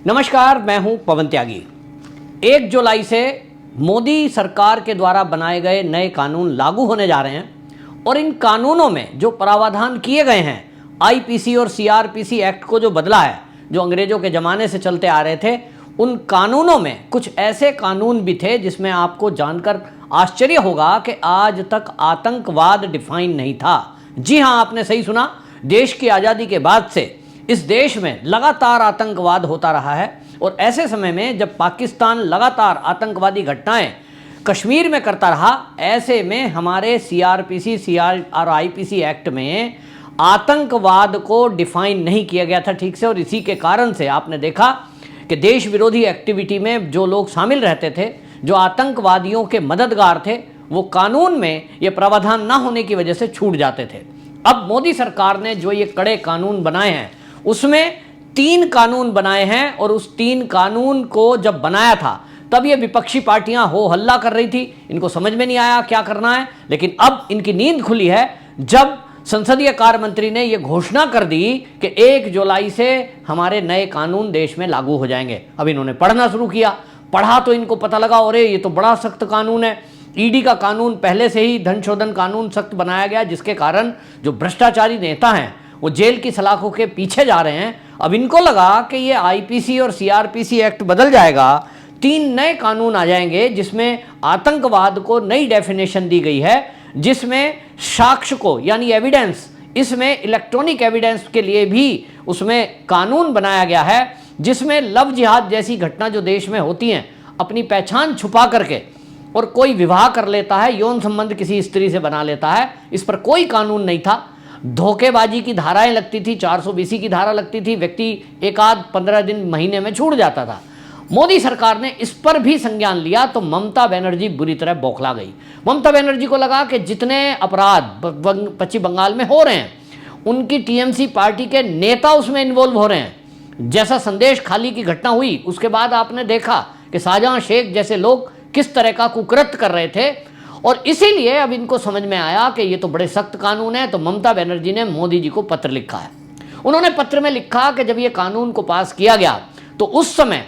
नमस्कार, मैं हूं पवन त्यागी। 1 जुलाई से मोदी सरकार के द्वारा बनाए गए नए कानून लागू होने जा रहे हैं और इन कानूनों में जो प्रावधान किए गए हैं, आईपीसी और सीआरपीसी एक्ट को जो बदला है, जो अंग्रेजों के ज़माने से चलते आ रहे थे, उन कानूनों में कुछ ऐसे कानून भी थे जिसमें आपको जानकर आश्चर्य होगा कि आज तक आतंकवाद डिफाइन नहीं था। जी हाँ, आपने सही सुना। देश की आज़ादी के बाद से इस देश में लगातार आतंकवाद होता रहा है और ऐसे समय में जब पाकिस्तान लगातार आतंकवादी घटनाएं कश्मीर में करता रहा, ऐसे में हमारे सीआरपीसी और आईपीसी एक्ट में आतंकवाद को डिफाइन नहीं किया गया था ठीक से। और इसी के कारण से आपने देखा कि देश विरोधी एक्टिविटी में जो लोग शामिल रहते थे, जो आतंकवादियों के मददगार थे, वो कानून में ये प्रावधान ना होने की वजह से छूट जाते थे। अब मोदी सरकार ने जो ये कड़े कानून बनाए हैं, उसमें 3 कानून बनाए हैं और उस 3 कानून को जब बनाया था तब ये विपक्षी पार्टियां हो हल्ला कर रही थी, इनको समझ में नहीं आया क्या करना है। लेकिन अब इनकी नींद खुली है जब संसदीय कार्य मंत्री ने यह घोषणा कर दी कि 1 जुलाई से हमारे नए कानून देश में लागू हो जाएंगे। अब इन्होंने पढ़ना शुरू किया, पढ़ा तो इनको पता लगा, अरे ये तो बड़ा सख्त कानून है। ईडी का कानून पहले से ही धन शोधन कानून सख्त बनाया गया, जिसके कारण जो भ्रष्टाचारी नेता हैं वो जेल की सलाखों के पीछे जा रहे हैं। अब इनको लगा कि ये आईपीसी और सीआरपीसी एक्ट बदल जाएगा, 3 नए कानून आ जाएंगे जिसमें आतंकवाद को नई डेफिनेशन दी गई है, जिसमें साक्ष्य को यानी एविडेंस, इसमें इलेक्ट्रॉनिक एविडेंस के लिए भी उसमें कानून बनाया गया है, जिसमें लव जिहाद जैसी घटना जो देश में होती हैं, अपनी पहचान छुपा करके और कोई विवाह कर लेता है, यौन संबंध किसी स्त्री से बना लेता है, इस पर कोई कानून नहीं था। धोखेबाजी की धाराएं लगती थी, 420 की धारा लगती थी, व्यक्ति एक आध 15 दिन महीने में छूट जाता था। मोदी सरकार ने इस पर भी संज्ञान लिया तो ममता बनर्जी बुरी तरह बौखला गई। ममता बनर्जी को लगा कि जितने अपराध पश्चिम बंगाल में हो रहे हैं, उनकी टीएमसी पार्टी के नेता उसमें इन्वॉल्व हो रहे हैं। जैसा संदेश खाली की घटना हुई, उसके बाद आपने देखा कि शाहजहां शेख जैसे लोग किस तरह का कुकृत्य कर रहे थे, और इसीलिए अब इनको समझ में आया कि ये तो बड़े सख्त कानून है। तो ममता बनर्जी ने मोदी जी को पत्र लिखा है। उन्होंने पत्र में लिखा कि जब ये कानून को पास किया गया तो उस समय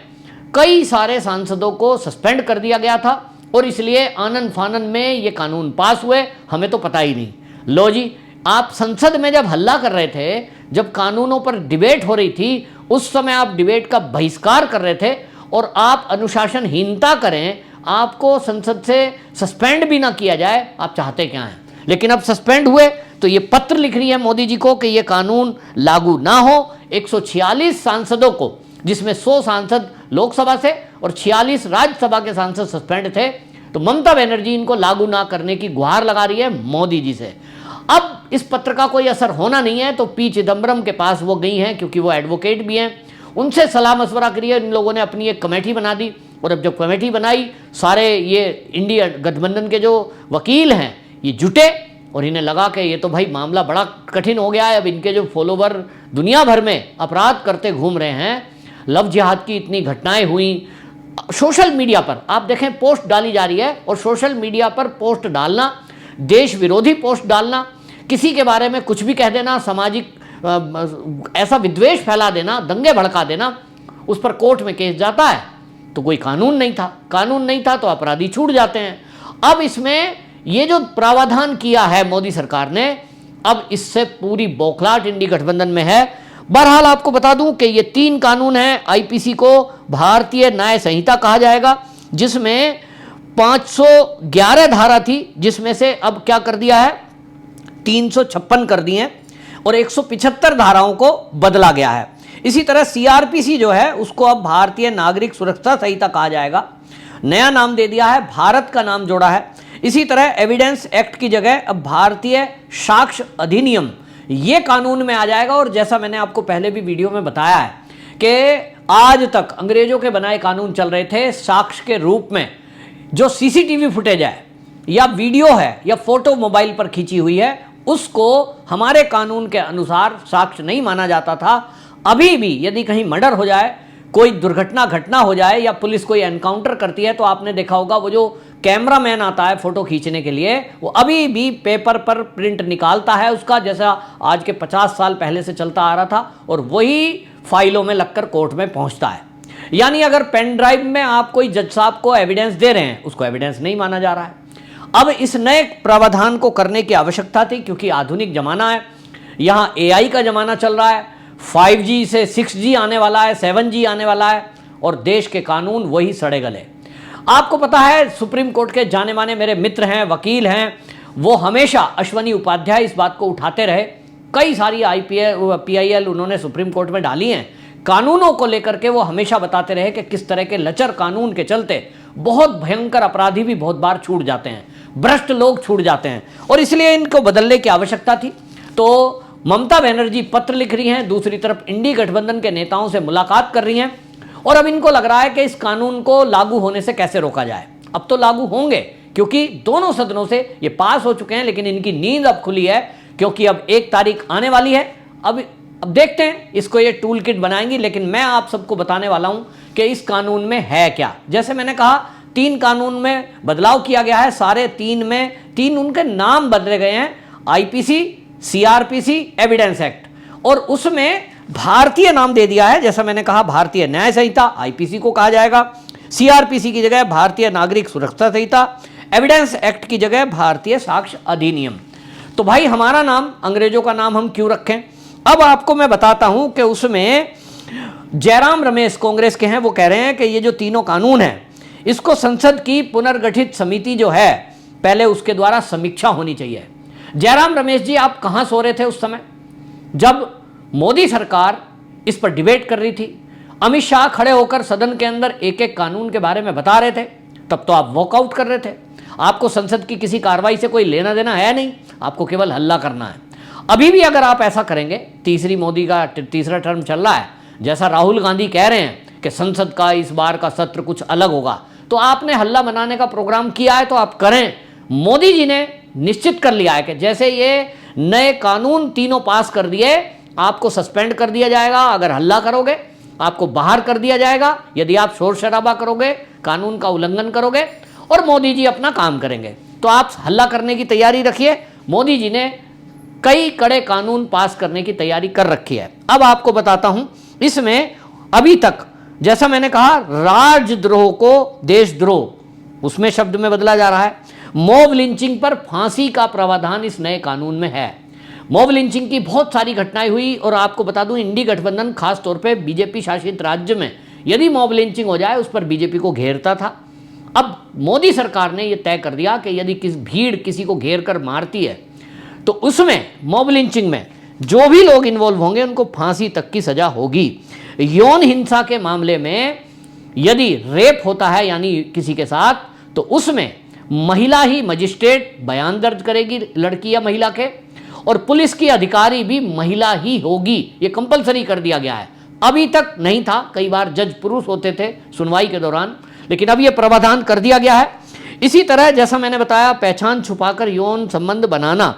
कई सारे सांसदों को सस्पेंड कर दिया गया था और इसलिए आनन फानन में ये कानून पास हुए, हमें तो पता ही नहीं। लो जी, आप संसद में जब हल्ला कर रहे थे, जब कानूनों पर डिबेट हो रही थी, उस समय आप डिबेट का बहिष्कार कर रहे थे और आप अनुशासनहीनता करें, आपको संसद से सस्पेंड भी ना किया जाए, आप चाहते क्या हैं। लेकिन अब सस्पेंड हुए तो ये पत्र लिख रही है मोदी जी को कि ये कानून लागू ना हो। 146 सांसदों को, जिसमें 100 सांसद लोकसभा से और 46 राज्यसभा के सांसद सस्पेंड थे, तो ममता बनर्जी इनको लागू ना करने की गुहार लगा रही है मोदी जी से। अब इस पत्र का कोई असर होना नहीं है तो पी चिदम्बरम के पास वो गई हैं, क्योंकि वो एडवोकेट भी हैं, उनसे सलाह मशवरा करिए। इन लोगों ने अपनी एक कमेटी बना दी और अब जब कमेटी बनाई, सारे ये इंडिया गठबंधन के जो वकील हैं ये जुटे और इन्हें लगा कि ये तो भाई मामला बड़ा कठिन हो गया है। अब इनके जो फॉलोवर दुनिया भर में अपराध करते घूम रहे हैं, लव जिहाद की इतनी घटनाएं हुई, सोशल मीडिया पर आप देखें पोस्ट डाली जा रही है, और सोशल मीडिया पर पोस्ट डालना, देश विरोधी पोस्ट डालना, किसी के बारे में कुछ भी कह देना, सामाजिक ऐसा विद्वेष फैला देना, दंगे भड़का देना, उस पर कोर्ट में केस जाता है। तो कोई कानून नहीं था, कानून नहीं था तो अपराधी छूट जाते हैं। अब इसमें ये जो प्रावधान किया है मोदी सरकार ने, अब इससे पूरी बौखलाहट इंडी गठबंधन में है। बहरहाल आपको बता दूं कि ये 3 कानून हैं। आईपीसी को भारतीय न्याय संहिता कहा जाएगा, जिसमें 511 धारा थी, जिसमें से अब क्या कर दिया है, 356 कर दिए हैं और 175 धाराओं को बदला गया है। इसी तरह सीआरपीसी जो है उसको अब भारतीय नागरिक सुरक्षा संहिता कहा जाएगा, नया नाम दे दिया है, भारत का नाम जोड़ा है। इसी तरह एविडेंस एक्ट की जगह अब भारतीय साक्ष्य अधिनियम ये कानून में आ जाएगा। और जैसा मैंने आपको पहले भी वीडियो में बताया है कि आज तक अंग्रेजों के बनाए कानून चल रहे थे, साक्ष्य के रूप में जो सीसीटीवी फुटेज है या वीडियो है या फोटो मोबाइल पर खींची हुई है, उसको हमारे कानून के अनुसार साक्ष्य नहीं माना जाता था। अभी भी यदि कहीं मर्डर हो जाए, कोई दुर्घटना घटना हो जाए या पुलिस कोई एनकाउंटर करती है, तो आपने देखा होगा वो जो कैमरामैन आता है फोटो खींचने के लिए, वो अभी भी पेपर पर प्रिंट निकालता है उसका, जैसा आज के 50 साल पहले से चलता आ रहा था, और वही फाइलों में लगकर कोर्ट में पहुंचता है। यानी अगर पेन ड्राइव में आप कोई जज साहब को एविडेंस दे रहे हैं, उसको एविडेंस नहीं माना जा रहा है। अब इस नए प्रावधान को करने की आवश्यकता थी, क्योंकि आधुनिक जमाना है, यहां एआई का जमाना चल रहा है, 5G से 6G आने वाला है, 7G आने वाला है, और देश के कानून वही सड़े गले। आपको पता है, सुप्रीम कोर्ट के जाने माने मेरे मित्र हैं, वकील हैं, वो हमेशा, अश्वनी उपाध्याय, इस बात को उठाते रहे। कई सारी PIL उन्होंने सुप्रीम कोर्ट में डाली हैं, कानूनों को लेकर के वो हमेशा बताते रहे कि किस तरह के लचर कानून के चलते बहुत भयंकर अपराधी भी बहुत बार छूट जाते हैं, भ्रष्ट लोग छूट जाते हैं, और इसलिए इनको बदलने की आवश्यकता थी। तो ममता बनर्जी पत्र लिख रही हैं, दूसरी तरफ इंडी गठबंधन के नेताओं से मुलाकात कर रही हैं, और अब इनको लग रहा है कि इस कानून को लागू होने से कैसे रोका जाए। अब तो लागू होंगे, क्योंकि दोनों सदनों से ये पास हो चुके हैं, लेकिन इनकी नींद अब खुली है, क्योंकि अब 1 तारीख आने वाली है। अब देखते हैं, इसको ये टूल किट बनाएंगी, लेकिन मैं आप सबको बताने वाला हूं कि इस कानून में है क्या। जैसे मैंने कहा, 3 कानून में बदलाव किया गया है, सारे 3 में 3 उनके नाम बदले गए हैं, IPC, CRPC, एविडेंस एक्ट, और उसमें भारतीय नाम दे दिया है। जैसा मैंने कहा, भारतीय न्याय संहिता IPC को कहा जाएगा, CRPC की जगह भारतीय नागरिक सुरक्षा संहिता, एविडेंस एक्ट की जगह भारतीय साक्ष्य अधिनियम। तो भाई, हमारा नाम, अंग्रेजों का नाम हम क्यों रखें? अब आपको मैं बताता हूं कि उसमें जयराम रमेश कांग्रेस के हैं, वो कह रहे हैं कि ये जो तीनों कानून हैं, इसको संसद की पुनर्गठित समिति जो है, पहले उसके द्वारा समीक्षा होनी चाहिए। जयराम रमेश जी, आप कहां सो रहे थे उस समय जब मोदी सरकार इस पर डिबेट कर रही थी? अमित शाह खड़े होकर सदन के अंदर एक एक कानून के बारे में बता रहे थे, तब तो आप वॉकआउट कर रहे थे। आपको संसद की किसी कार्रवाई से कोई लेना देना है नहीं, आपको केवल हल्ला करना है। अभी भी अगर आप ऐसा करेंगे, तीसरी मोदी का तीसरा टर्म चल रहा है, जैसा राहुल गांधी कह रहे हैं कि संसद का इस बार का सत्र कुछ अलग होगा, तो आपने हल्ला बनाने का प्रोग्राम किया है तो आप करें। मोदी जी ने निश्चित कर लिया है कि जैसे ये नए कानून तीनों पास कर दिए, आपको सस्पेंड कर दिया जाएगा अगर हल्ला करोगे, आपको बाहर कर दिया जाएगा यदि आप शोर शराबा करोगे, कानून का उल्लंघन करोगे, और मोदी जी अपना काम करेंगे। तो आप हल्ला करने की तैयारी रखिए। मोदी जी ने कई कड़े कानून पास करने की तैयारी कर रखी है। अब आपको बताता हूं, इसमें अभी तक, जैसा मैंने कहा, राजद्रोह को देशद्रोह, उसमें शब्द में बदला जा रहा है। मॉब लिंचिंग पर फांसी का प्रावधान इस नए कानून में है। मॉब लिंचिंग की बहुत सारी घटनाएं हुई, और आपको बता दूं, इंडी गठबंधन खास तौर पे बीजेपी शासित राज्य में यदि मॉब लिंचिंग हो जाए, उस पर बीजेपी को घेरता था। अब मोदी सरकार ने यह तय कर दिया कि यदि भीड़ किसी को घेर कर मारती है, तो उसमें मॉब लिंचिंग में जो भी लोग इन्वॉल्व होंगे उनको फांसी तक की सजा होगी। यौन हिंसा के मामले में यदि रेप होता है यानी किसी के साथ, तो उसमें महिला ही मजिस्ट्रेट बयान दर्ज करेगी, लड़की या महिला के, और पुलिस की अधिकारी भी महिला ही होगी। ये कंपलसरी कर दिया गया है। अभी तक नहीं था, कई बार जज पुरुष होते थे सुनवाई के दौरान, लेकिन अब यह प्रावधान कर दिया गया है। इसी तरह जैसा मैंने बताया, पहचान छुपाकर यौन संबंध बनाना,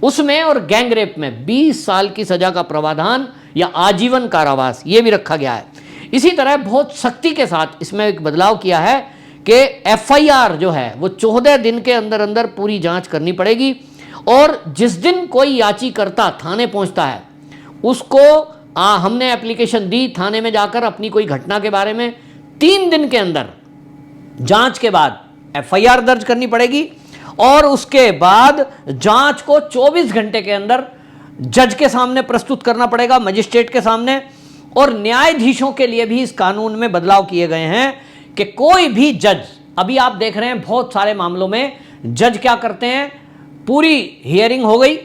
उसमें और गैंग रेप में 20 साल की सजा का प्रावधान या आजीवन कारावास, ये भी रखा गया है। इसी तरह बहुत सख्ती के साथ इसमें एक बदलाव किया है कि FIR जो है वो 14 दिन के अंदर अंदर पूरी जांच करनी पड़ेगी, और जिस दिन कोई याचिकर्ता थाने पहुंचता है उसको हमने एप्लीकेशन दी, थाने में जाकर अपनी कोई घटना के बारे में 3 दिन के अंदर जांच के बाद FIR दर्ज करनी पड़ेगी, और उसके बाद जांच को 24 घंटे के अंदर जज के सामने प्रस्तुत करना पड़ेगा, मजिस्ट्रेट के सामने। और न्यायाधीशों के लिए भी इस कानून में बदलाव किए गए हैं कि कोई भी जज, अभी आप देख रहे हैं बहुत सारे मामलों में जज क्या करते हैं, पूरी हियरिंग हो गई,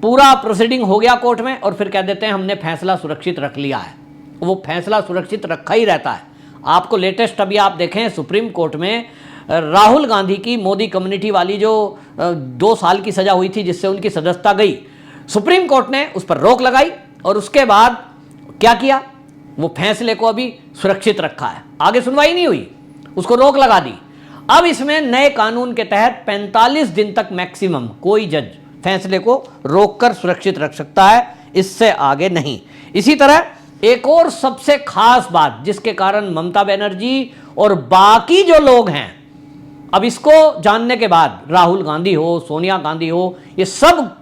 पूरा प्रोसीडिंग हो गया कोर्ट में, और फिर कह देते हैं हमने फैसला सुरक्षित रख लिया है। वो फैसला सुरक्षित रखा ही रहता है। आपको लेटेस्ट अभी आप देखें, सुप्रीम कोर्ट में राहुल गांधी की मोदी कम्युनिटी वाली जो 2 साल की सजा हुई थी जिससे उनकी सदस्यता गई, सुप्रीम कोर्ट ने उस पर रोक लगाई, और उसके बाद क्या किया, वो फैसले को अभी सुरक्षित रखा है, आगे सुनवाई नहीं हुई, उसको रोक लगा दी। अब इसमें नए कानून के तहत 45 दिन तक मैक्सिमम कोई जज फैसले को रोककर सुरक्षित रख सकता है, इससे आगे नहीं। इसी तरह एक और सबसे खास बात जिसके कारण ममता बनर्जी और बाकी जो लोग हैं, अब इसको जानने के बाद, राहुल गांधी हो, सोनिया गांधी हो, ये सब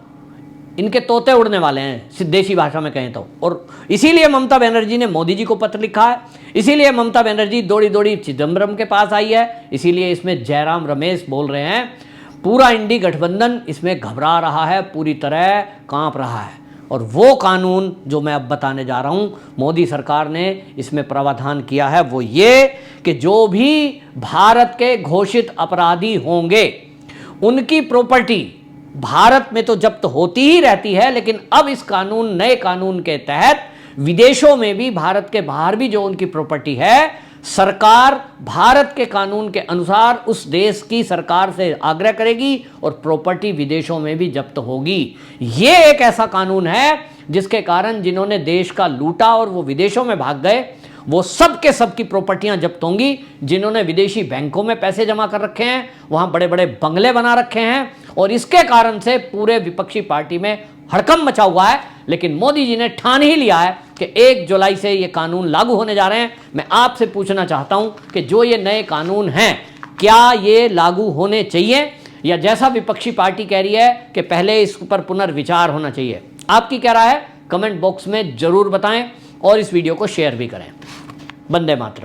इनके तोते उड़ने वाले हैं, सिद्धेशी भाषा में कहें तो। और इसीलिए ममता बनर्जी ने मोदी जी को पत्र लिखा है, इसीलिए ममता बनर्जी दौड़ी दौड़ी चिदम्बरम के पास आई है, इसीलिए इसमें जयराम रमेश बोल रहे हैं पूरा इंडी गठबंधन इसमें घबरा रहा है, पूरी तरह कांप रहा है। और वो कानून जो मैं अब बताने जा रहा हूं, मोदी सरकार ने इसमें प्रावधान किया है, वो ये कि जो भी भारत के घोषित अपराधी होंगे उनकी प्रॉपर्टी भारत में तो जब्त होती ही रहती है, लेकिन अब इस नए कानून के तहत विदेशों में भी, भारत के बाहर भी जो उनकी प्रॉपर्टी है, सरकार भारत के कानून के अनुसार उस देश की सरकार से आग्रह करेगी और प्रॉपर्टी विदेशों में भी जब्त होगी। ये एक ऐसा कानून है जिसके कारण जिन्होंने देश का लूटा और वो विदेशों में भाग गए, वो सब के सब की प्रॉपर्टियां जब्त होंगी। जिन्होंने विदेशी बैंकों में पैसे जमा कर रखे हैं, वहां बड़े बड़े बंगले बना रखे हैं, और इसके कारण से पूरे विपक्षी पार्टी में हड़कंप मचा हुआ है। लेकिन मोदी जी ने ठान ही लिया है कि 1 जुलाई से ये कानून लागू होने जा रहे हैं। मैं आपसे पूछना चाहता हूं कि जो ये नए कानून हैं, क्या ये लागू होने चाहिए, या जैसा विपक्षी पार्टी कह रही है कि पहले इस पर पुनर्विचार होना चाहिए? आपकी क्या राय है? कमेंट बॉक्स में जरूर बताएं और इस वीडियो को शेयर भी करें। वंदे मातरम।